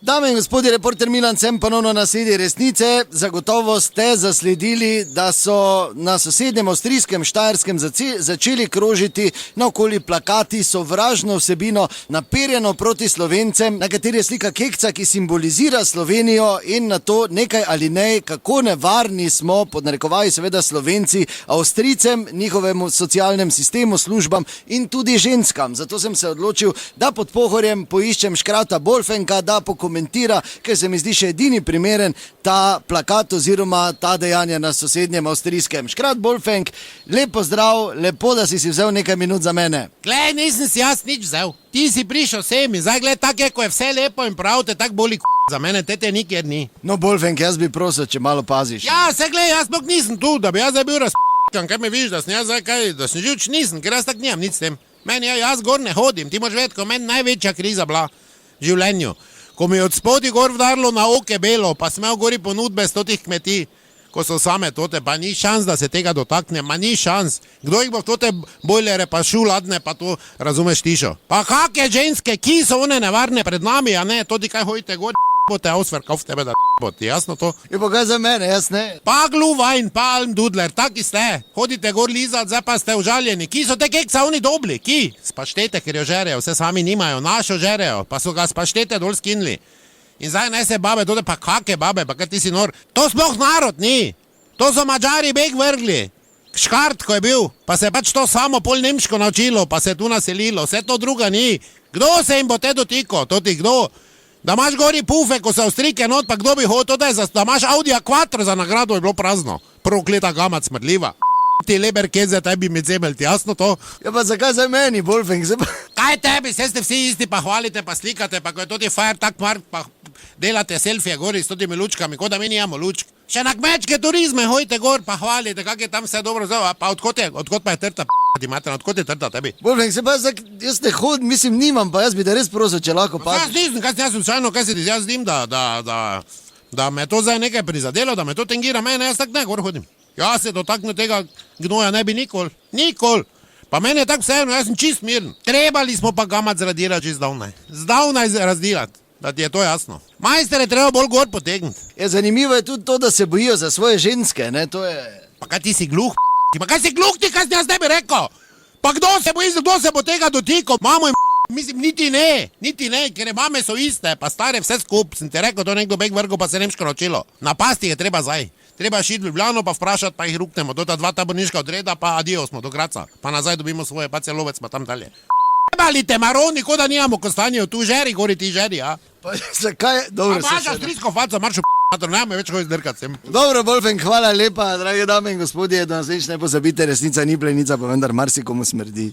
Dame in gospodje, reporter Milan sem ponovno na sedi resnice. Zagotovo ste zasledili, da so na sosednjem avstrijskem Štajerskem začeli krožiti naokoli plakati sovražno vsebino naperjeno proti Slovencem, na kateri je slika kekca, ki simbolizira Slovenijo in na to nekaj alinej, kako nevarni smo, pod narekovaji seveda Slovenci, Avstrijcem, njihovemu socialnem sistemu, službam in tudi ženskam. Zato sem se odločil, da pod Pohorjem poiščem Škrata Bolfenka, da pokomentira, ker se mi zdi še edini primeren ta plakat oziroma ta dejanja na sosednjem avstrijskem. Škrat Bolfenk, lep pozdrav, lepo, da si vzel nekaj minut za mene. Glej, nisem si jaz nič vzel. Ti si prišel sem in zdaj gled, tako je, ko je vse lepo in prav, te tako boli za mene, te nikjer ni. No, Bolfenk, jaz bi prosil, če malo paziš. Ja, se glej, jaz sploh nisem tu, da bi jaz zdaj bil razp***kan, kaj me vidiš, da sem jaz zdaj kaj, da sem živč nisem, ker jaz tak nimam nič s tem. Meni, jaz gor ne hodim, ti moraš vedeti, ko meni največja kriza bila v življenju. Ko mi je od spodi gor vdarilo na oke belo, pa smel gori ponudbe 100 kmetij, ko so same tote, pa ni šans, da se tega dotakne, ma ni šans. Kdo jih bo v tote bojlere pa šuladne, pa to razumeš tišo. Pa kake ženske, ki so one nevarne pred nami, a ne, toti kaj hojite gor, bote ausverkov v tebe, da boti, jasno to? Je pa kaj za mene, jaz ne? Pa Glühwein, pa Almdudler, taki ste, hodite gor lizat, zdaj pa ste užaljeni. Ki so te kekca oni dobli, ki? Spaštete, ker jo žerejo, vse sami nimajo, našo žerejo, pa so ga spaštete dol skinili. In zdaj naj se babe, tode pa kake babe, pa kaj ti si nor. To sploh narod ni, to so Mađari beg vrgli. Škart, ko je bil, pa se je pač to samo pol nemško naučilo, pa se je tu naselilo, vse to druga ni. Kdo se jim bo te dotiko, to ti kdo? Da imaš gori pufe, ko se Avstrijke not, pa kdo bi hotel, da imaš Audi A4 za nagrado, je bilo prazno. Prokleta gamac smrdljiva. Ti leberkeze, tebi mi cemelti, jasno to? Ja pa zakaj za meni, Bolfenk? Kaj tebi, vse ste vsi isti, pa hvalite, pa slikate, pa ko je toti fire tak mark, pa delate selfije gori s totimi lučkami, kot da mi nijamo lučk. Še na kmečke turizme hojite gor, pa hvalite, kak je tam vse dobro zelo, pa odkot pa je trta, ti mater, odkot je trta tebi? Bolfenk, se pa jaz ne hodim, mislim, nimam, pa jaz bi da res prosil, če lahko pa... Jaz nisem, kaj sem jaz slučajno, kaj se ti jaz zdim, da me to zdaj nekaj prizadelo, da me to tangira mene, jaz tak ne gor hodim. Jaz se dotaknu tega gnoja ne bi nikoli. Pa mene je tako vseeno, jaz sem čist miren. Trebali smo pa gamac zradirati čist zdavnaj. Zdavnaj razdirati, da ti je to jasno. Majster je treba bolj gor potegniti. Ja, zanimivo je tudi to, da se bojijo za svoje ženske, ne, to je... Pa kaj ti si gluh, pa kaj si gluh ti, kaj sem jaz tebi rekel? Pa kdo se boji, kdo se bo tega dotikal? Mamo in mislim, niti ne, ker mame so iste, pa stare vse skup, sem ti rekel, to nekdo beg vrgo, pa se nemško naučilo. Napasti je treba zdaj. Treba šiti v Ljubljano, pa vprašati, pa jih ruknemo. Do ta dva taborniška odreda, pa adijo smo do Graca. Pa nazaj dobimo svoje, pa celovec, pa tam dalje. Jebali te maroni, ko da nijamo kostanjev, tu žeri, gori ti žeri, a? Pa zakaj? Dobro se... A maš avstrijsko faco, marš v p***, ne me več hoji zdrkat sem. Dobro, Bolfenk, hvala lepa, drage dame in gospodje, do naslednjič ne pozabite, resnica ni plenica, pa vendar marsikomu smrdi.